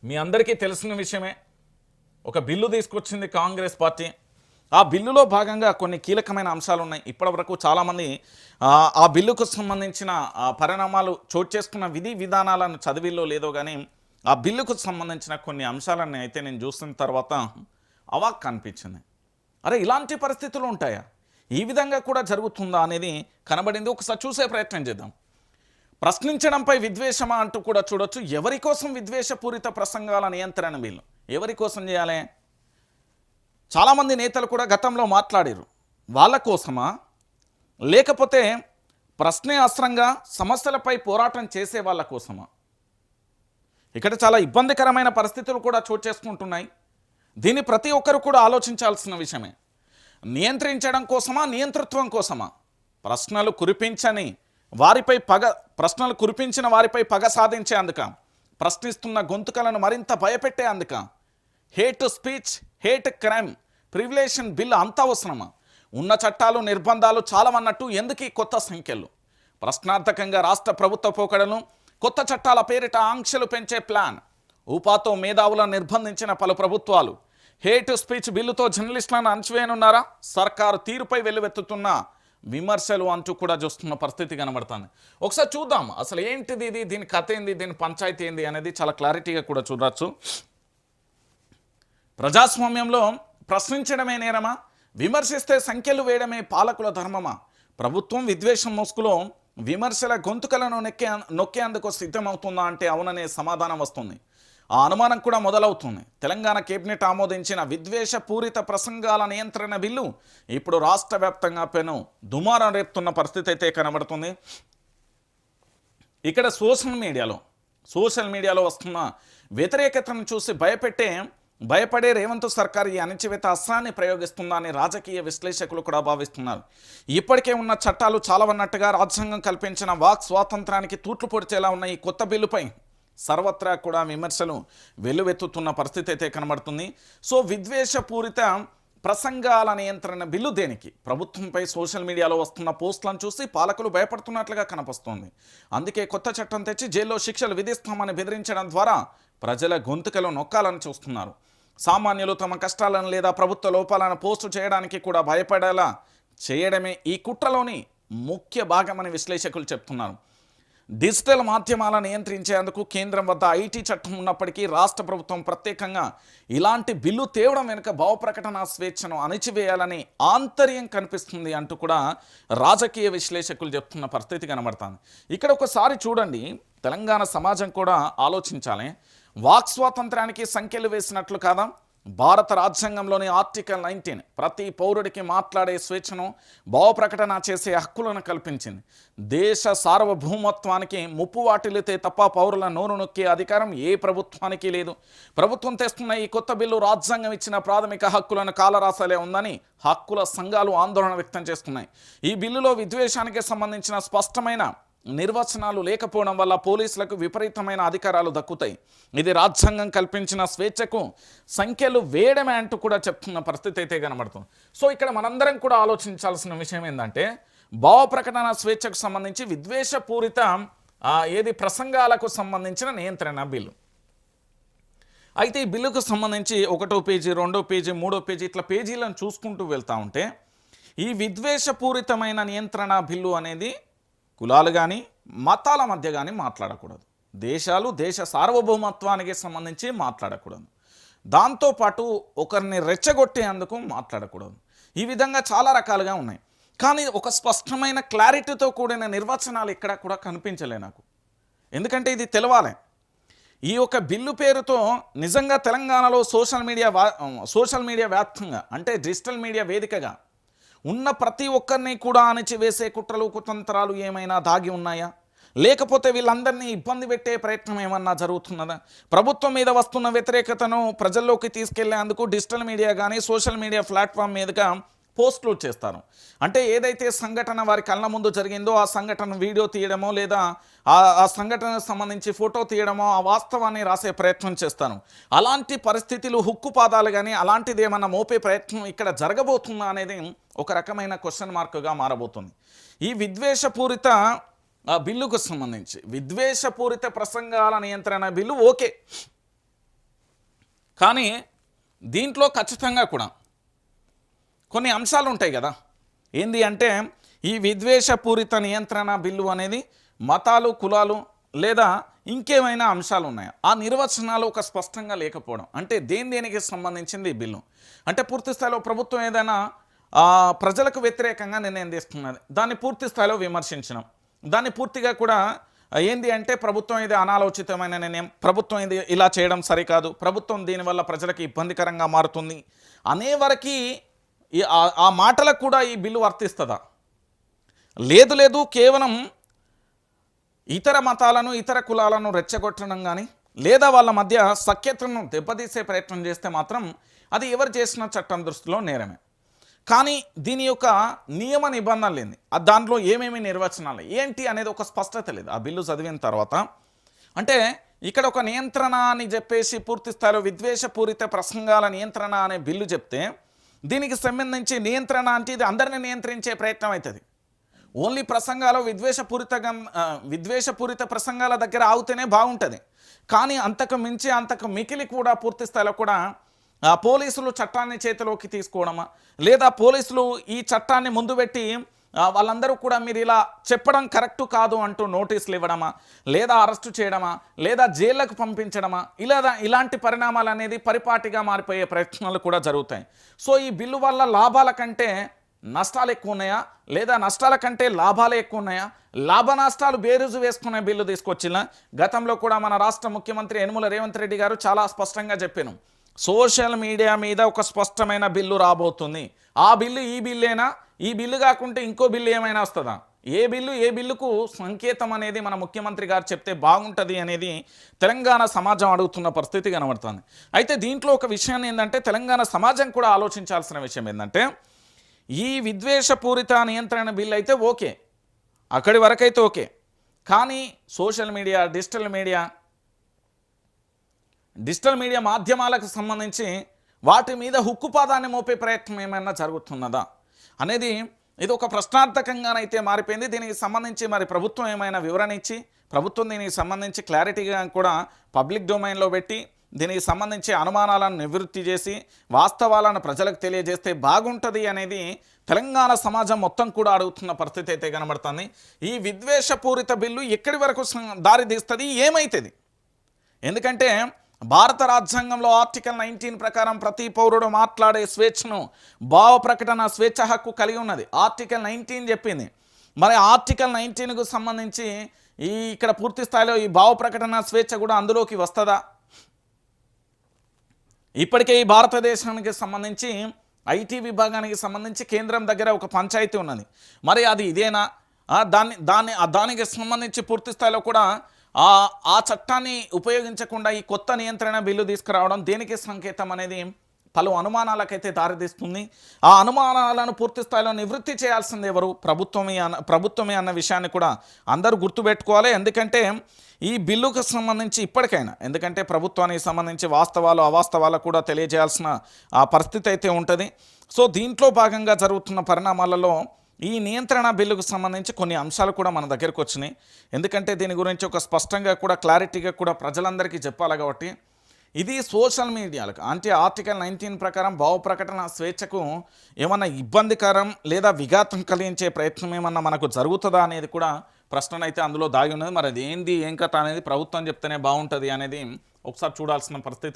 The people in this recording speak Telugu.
మీ అందరికీ తెలిసిన విషయమే. ఒక బిల్లు తీసుకొచ్చింది కాంగ్రెస్ పార్టీ. ఆ బిల్లులో భాగంగా కొన్ని కీలకమైన అంశాలు ఉన్నాయి. ఇప్పటివరకు చాలామంది ఆ బిల్లుకు సంబంధించిన పరిణామాలు చోటు చేసుకున్న విధి విధానాలను చదివిల్లో లేదో కానీ ఆ బిల్లుకు సంబంధించిన కొన్ని అంశాలను అయితే నేను చూసిన తర్వాత అవాక్ అనిపించింది. అరే, ఇలాంటి పరిస్థితులు ఉంటాయా, ఈ విధంగా కూడా జరుగుతుందా అనేది కనబడింది. ఒకసారి చూసే ప్రయత్నం చేద్దాం. ప్రశ్నించడంపై విద్వేషమా అంటూ కూడా చూడొచ్చు. ఎవరి కోసం విద్వేషపూరిత ప్రసంగాల నియంత్రణ బిల్లు ఎవరి కోసం చేయాలి? చాలామంది నేతలు కూడా గతంలో మాట్లాడారు. వాళ్ళ కోసమా, లేకపోతే ప్రశ్నే అస్త్రంగా సమస్యలపై పోరాటం చేసే వాళ్ళ కోసమా? ఇక్కడ చాలా ఇబ్బందికరమైన పరిస్థితులు కూడా చోటు చేసుకుంటున్నాయి. దీన్ని ప్రతి ఒక్కరు కూడా ఆలోచించాల్సిన విషయమే. నియంత్రించడం కోసమా, నియంతృత్వం కోసమా? ప్రశ్నలు కురిపించిన వారిపై పగ సాధించేందుక, ప్రశ్నిస్తున్న గొంతుకలను మరింత భయపెట్టేందుక? Hate speech, hate crime prevention bill అంత అవసరమా? ఉన్న చట్టాలు నిర్బంధాలు చాలవన్నట్టు ఎందుకు ఈ కొత్త సంఖ్యలు? ప్రశ్నార్థకంగా రాష్ట్ర ప్రభుత్వ పోకడను, కొత్త చట్టాల పేరిట ఆంక్షలు పెంచే ప్లాన్, ఊపాతో మేధావులను నిర్బంధించిన పలు ప్రభుత్వాలు. హేట్ స్పీచ్ బిల్లుతో జర్నలిస్టులను అణచివేయనున్నారా? సర్కారు తీరుపై వెల్లువెత్తుతున్న విమర్శలు అంటూ కూడా చూస్తున్న పరిస్థితి కనబడుతుంది. ఒకసారి చూద్దాం అసలు ఏంటిది, ఇది దీని కథ ఏంది, దీని పంచాయతీ ఏంది అనేది చాలా క్లారిటీగా కూడా చూడవచ్చు. ప్రజాస్వామ్యంలో ప్రశ్నించడమే నేరమా, విమర్శిస్తే సంఖ్యలు వేయడమే పాలకుల ధర్మమా? ప్రభుత్వం విద్వేషం ముసుగులో విమర్శల గొంతుకలను నొక్కేందుకు సిద్ధమవుతుందా అంటే అవుననే సమాధానం వస్తుంది. ఆ అనుమానం కూడా మొదలవుతుంది. తెలంగాణ కేబినెట్ ఆమోదించిన విద్వేషపూరిత ప్రసంగాల నియంత్రణ బిల్లు ఇప్పుడు రాష్ట్ర వ్యాప్తంగా పెను దుమారం రేపుతున్న పరిస్థితి అయితే కనబడుతుంది. ఇక్కడ సోషల్ మీడియాలో వస్తున్న వ్యతిరేకతను చూసి భయపడే రేవంత్ సర్కార్ ఈ అణచివేత అస్త్రాన్ని ప్రయోగిస్తుందా అని రాజకీయ విశ్లేషకులు కూడా భావిస్తున్నారు. ఇప్పటికే ఉన్న చట్టాలు చాలవన్నట్టుగా రాజ్యాంగం కల్పించిన వాక్ స్వాతంత్రానికి తూట్లు పొడిచేలా ఉన్న ఈ కొత్త బిల్లుపై సర్వత్రా కూడా విమర్శలు వెల్లువెత్తుతున్న పరిస్థితి అయితే కనబడుతుంది. సో విద్వేషపూరిత ప్రసంగాల నియంత్రణ బిల్లు దేనికి? ప్రభుత్వంపై సోషల్ మీడియాలో వస్తున్న పోస్టులను చూసి పాలకులు భయపడుతున్నట్లుగా కనిపిస్తోంది. అందుకే కొత్త చట్టం తెచ్చి జైల్లో శిక్షలు విధిస్తామని బెదిరించడం ద్వారా ప్రజల గొంతుకలు నొక్కాలని చూస్తున్నారు. సామాన్యులు తమ కష్టాలను లేదా ప్రభుత్వ లోపాలను పోస్టు చేయడానికి కూడా భయపడేలా చేయడమే ఈ కుట్రలోని ముఖ్య భాగమని విశ్లేషకులు చెప్తున్నారు. డిజిటల్ మాధ్యమాలను నియంత్రించేందుకు కేంద్రం వద్ద ఐటీ చట్టం ఉన్నప్పటికీ రాష్ట్ర ప్రభుత్వం ప్రత్యేకంగా ఇలాంటి బిల్లు తేవడం వెనుక భావప్రకటన స్వేచ్ఛను అణిచివేయాలని ఆంతర్యం కనిపిస్తుంది అంటూ కూడా రాజకీయ విశ్లేషకులు చెప్తున్న పరిస్థితి కనబడుతుంది. ఇక్కడ ఒకసారి చూడండి, తెలంగాణ సమాజం కూడా ఆలోచించాలి. వాక్ స్వాతంత్రానికి సంఖ్యలు వేసినట్లు కాదా? భారత రాజ్యాంగంలోని ఆర్టికల్ 19 ప్రతి పౌరుడికి మాట్లాడే స్వేచ్ఛను, భావప్రకటన చేసే హక్కులను కల్పించింది. దేశ సార్వభౌమత్వానికి ముప్పు వాటిల్లితే తప్ప పౌరుల నోరు నొక్కే అధికారం ఏ ప్రభుత్వానికి లేదు. ప్రభుత్వం తెస్తున్న ఈ కొత్త బిల్లు రాజ్యాంగం ఇచ్చిన ప్రాథమిక హక్కులను కాలరాసలే ఉందని హక్కుల సంఘాలు ఆందోళన వ్యక్తం చేస్తున్నాయి. ఈ బిల్లులో విద్వేషానికి సంబంధించిన స్పష్టమైన నిర్వచనాలు లేకపోవడం వల్ల పోలీసులకు విపరీతమైన అధికారాలు దక్కుతాయి. ఇది రాజ్యాంగం కల్పించిన స్వేచ్ఛకు సంఖ్యలు వేయడమే అంటూ కూడా చెప్తున్న పరిస్థితి అయితే కనబడుతుంది. సో ఇక్కడ మనందరం కూడా ఆలోచించాల్సిన విషయం ఏంటంటే, భావ ప్రకటన స్వేచ్ఛకు సంబంధించి విద్వేషపూరిత ప్రసంగాలకు సంబంధించిన నియంత్రణ బిల్లు. అయితే ఈ బిల్లుకు సంబంధించి 1వ పేజీ, 2వ పేజీ, 3వ పేజీ ఇట్లా పేజీలను చూసుకుంటూ వెళ్తూ ఉంటే ఈ విద్వేషపూరితమైన నియంత్రణ బిల్లు అనేది కులాలు కానీ మతాల మధ్య కానీ మాట్లాడకూడదు. దేశ సార్వభౌమత్వానికి సంబంధించి మాట్లాడకూడదు. దాంతోపాటు ఒకరిని రెచ్చగొట్టేందుకు మాట్లాడకూడదు. ఈ విధంగా చాలా రకాలుగా ఉన్నాయి. కానీ ఒక స్పష్టమైన క్లారిటీతో కూడిన నిర్వచనాలు ఇక్కడ కూడా కనిపించలే నాకు. ఎందుకంటే ఇది తెలవాలి. ఈ యొక్క బిల్లు పేరుతో నిజంగా తెలంగాణలో సోషల్ మీడియా వ్యాప్తంగా అంటే డిజిటల్ మీడియా వేదికగా ఉన్న ప్రతి ఒక్కరిని కూడా అణచివేసే కుట్రలు కుతంత్రాలు ఏమైనా దాగి ఉన్నాయా? లేకపోతే వీళ్ళందరినీ ఇబ్బంది పెట్టే ప్రయత్నం ఏమన్నా జరుగుతున్నదా? ప్రభుత్వం మీద వస్తున్న వ్యతిరేకతను ప్రజల్లోకి తీసుకెళ్లేందుకు డిజిటల్ మీడియా కానీ సోషల్ మీడియా ప్లాట్ఫామ్ మీదుగా పోస్టులు చేస్తారు. అంటే ఏదైతే సంఘటన వారి కళ్ళ ముందు జరిగిందో ఆ సంఘటన వీడియో తీయడమో లేదా ఆ సంఘటనకు సంబంధించి ఫోటో తీయడమో ఆ వాస్తవాన్ని రాసే ప్రయత్నం చేస్తాను. అలాంటి పరిస్థితులు హుక్కుపాదాలు కానీ అలాంటిది ఏమన్నా మోపే ప్రయత్నం ఇక్కడ జరగబోతుందా అనేది ఒక రకమైన క్వశ్చన్ మార్క్గా మారబోతుంది. ఈ విద్వేషపూరిత బిల్లుకు సంబంధించి విద్వేషపూరిత ప్రసంగాల నియంత్రణ బిల్లు ఓకే, కానీ దీంట్లో ఖచ్చితంగా కూడా కొన్ని అంశాలు ఉంటాయి కదా. ఏంది అంటే ఈ విద్వేషపూరిత నియంత్రణ బిల్లు అనేది మతాలు, కులాలు లేదా ఇంకేమైనా అంశాలు ఉన్నాయా, ఆ నిర్వచనాలు ఒక స్పష్టంగా లేకపోవడం. అంటే దేనికి సంబంధించింది ఈ బిల్లు అంటే పూర్తి స్థాయిలో ప్రభుత్వం ఏదైనా ప్రజలకు వ్యతిరేకంగా నిర్ణయం తీసుకున్నది, దాన్ని పూర్తి స్థాయిలో విమర్శించడం, దాన్ని పూర్తిగా కూడా ఏంది అంటే ప్రభుత్వం ఇది అనాలోచితమైన నిర్ణయం, ప్రభుత్వం ఇది ఇలా చేయడం సరికాదు, ప్రభుత్వం దీనివల్ల ప్రజలకు ఇబ్బందికరంగా మారుతుంది అనే వరకు ఆ మాటలకు కూడా ఈ బిల్లు వర్తిస్తుందా? లేదు, కేవలం ఇతర మతాలను, ఇతర కులాలను రెచ్చగొట్టడం కానీ లేదా వాళ్ళ మధ్య సఖ్యతను దెబ్బతీసే ప్రయత్నం చేస్తే మాత్రం అది ఎవరు చేసిన చట్టం దృష్టిలో నేరమే. కానీ దీని యొక్క నియమ నిబంధనలు ఏంది, దాంట్లో ఏమేమి నిర్వచనాలు ఏంటి అనేది ఒక స్పష్టత లేదు ఆ బిల్లు చదివిన తర్వాత. అంటే ఇక్కడ ఒక నియంత్రణ అని చెప్పేసి పూర్తి స్థాయిలో విద్వేషపూరిత ప్రసంగాల నియంత్రణ అనే బిల్లు చెప్తే దీనికి సంబంధించి నియంత్రణ అంటే ఇది అందరిని నియంత్రించే ప్రయత్నం అవుతుంది. ఓన్లీ ప్రసంగాలు విద్వేషపూరిత ప్రసంగాల దగ్గర ఆగితేనే బాగుంటుంది. కానీ అంతకు మించి అంతకు మికిలి కూడా పూర్తి స్థాయిలో కూడా పోలీసులు చట్టాన్ని చేతిలోకి తీసుకోవడమా లేదా పోలీసులు ఈ చట్టాన్ని ముందు పెట్టి వాళ్ళందరూ కూడా మీరు ఇలా చెప్పడం కరెక్టు కాదు అంటూ నోటీసులు ఇవ్వడమా లేదా అరెస్టు చేయడమా లేదా జైళ్లకు పంపించడమా ఇలాంటి పరిణామాలు అనేది పరిపాటిగా మారిపోయే ప్రయత్నాలు కూడా జరుగుతాయి. సో ఈ బిల్లు వల్ల లాభాల కంటే నష్టాలు ఎక్కువ ఉన్నాయా లేదా నష్టాల కంటే లాభాలే ఎక్కువ ఉన్నాయా, లాభ నష్టాలు బేరుజు వేసుకునే బిల్లు తీసుకొచ్చిన గతంలో కూడా మన రాష్ట్ర ముఖ్యమంత్రి యనమల రేవంత్ రెడ్డి గారు చాలా స్పష్టంగా చెప్పాను, సోషల్ మీడియా మీద ఒక స్పష్టమైన బిల్లు రాబోతుంది. ఆ బిల్లు ఈ బిల్లేనా, ఈ బిల్లు కాకుంటే ఇంకో బిల్లు ఏమైనా వస్తుందా, ఏ బిల్లుకు సంకేతం అనేది మన ముఖ్యమంత్రి గారు చెప్తే బాగుంటుంది అనేది తెలంగాణ సమాజం అడుగుతున్న పరిస్థితి కనబడుతుంది. అయితే దీంట్లో ఒక విషయాన్ని ఏంటంటే తెలంగాణ సమాజం కూడా ఆలోచించాల్సిన విషయం ఏంటంటే ఈ విద్వేషపూరిత నియంత్రణ బిల్లు అయితే ఓకే, అక్కడి వరకైతే ఓకే. కానీ సోషల్ మీడియా, డిజిటల్ మీడియా మాధ్యమాలకు సంబంధించి వాటి మీద హుక్కుపాదాన్ని మోపే ప్రయత్నం ఏమైనా జరుగుతున్నదా అనేది ఇది ఒక ప్రశ్నార్థకంగానైతే మారిపోయింది. దీనికి సంబంధించి మరి ప్రభుత్వం ఏమైనా వివరణ ఇచ్చి ప్రభుత్వం దీనికి సంబంధించి క్లారిటీగా కూడా పబ్లిక్ డొమైన్లో పెట్టి దీనికి సంబంధించి అనుమానాలను నివృత్తి చేసి వాస్తవాలను ప్రజలకు తెలియజేస్తే బాగుంటుంది అనేది తెలంగాణ సమాజం మొత్తం కూడా అడుగుతున్న పరిస్థితి అయితే కనబడుతుంది. ఈ విద్వేషపూరిత బిల్లు ఎక్కడి వరకు దారి తీస్తుంది, ఏమవుతుంది? ఎందుకంటే భారత రాజ్యాంగంలో ఆర్టికల్ 19 ప్రకారం ప్రతి పౌరుడు మాట్లాడే స్వేచ్ఛను, భావ ప్రకటన స్వేచ్ఛ హక్కు కలిగి ఉన్నది. ఆర్టికల్ 19 చెప్పింది. మరి ఆర్టికల్ 19కు సంబంధించి ఇక్కడ పూర్తి స్థాయిలో ఈ భావ ప్రకటన స్వేచ్ఛ కూడా అందులోకి వస్తుందా? ఇప్పటికే ఈ భారతదేశానికి సంబంధించి ఐటీ విభాగానికి సంబంధించి కేంద్రం దగ్గర ఒక పంచాయతీ ఉన్నది. మరి అది ఇదేనా? దానికి సంబంధించి పూర్తి స్థాయిలో కూడా ఆ చట్టాన్ని ఉపయోగించకుండా ఈ కొత్త నియంత్రణ బిల్లు తీసుకురావడం దేనికి సంకేతం అనేది పలు అనుమానాలకైతే దారితీస్తుంది. ఆ అనుమానాలను పూర్తి స్థాయిలో నివృత్తి చేయాల్సింది ఎవరు? ప్రభుత్వమే అన్న విషయాన్ని కూడా అందరూ గుర్తుపెట్టుకోవాలి. ఎందుకంటే ఈ బిల్లుకు సంబంధించి ఇప్పటికైనా, ఎందుకంటే ప్రభుత్వానికి సంబంధించి వాస్తవాలు అవాస్తవాలు కూడా తెలియజేయాల్సిన ఆ పరిస్థితి అయితే ఉంటుంది. సో దీంట్లో భాగంగా జరుగుతున్న పరిణామాలలో ఈ నియంత్రణ బిల్లుకు సంబంధించి కొన్ని అంశాలు కూడా మన దగ్గరకు వచ్చినాయి. ఎందుకంటే దీని గురించి ఒక స్పష్టంగా కూడా క్లారిటీగా కూడా ప్రజలందరికీ చెప్పాలి. కాబట్టి ఇది సోషల్ మీడియాలకు అంటే ఆర్టికల్ 19 ప్రకారం భావ ప్రకటన స్వేచ్ఛకు ఏమన్నా ఇబ్బందికరం లేదా విఘాతం కలిగించే ప్రయత్నం ఏమన్నా మనకు జరుగుతుందా అనేది కూడా ప్రశ్ననైతే అందులో దాగి ఉన్నది. మరి అది ఏంది ఏం కథ అనేది ప్రభుత్వం చెప్తేనే బాగుంటుంది అనేది ఒకసారి చూడాల్సిన పరిస్థితి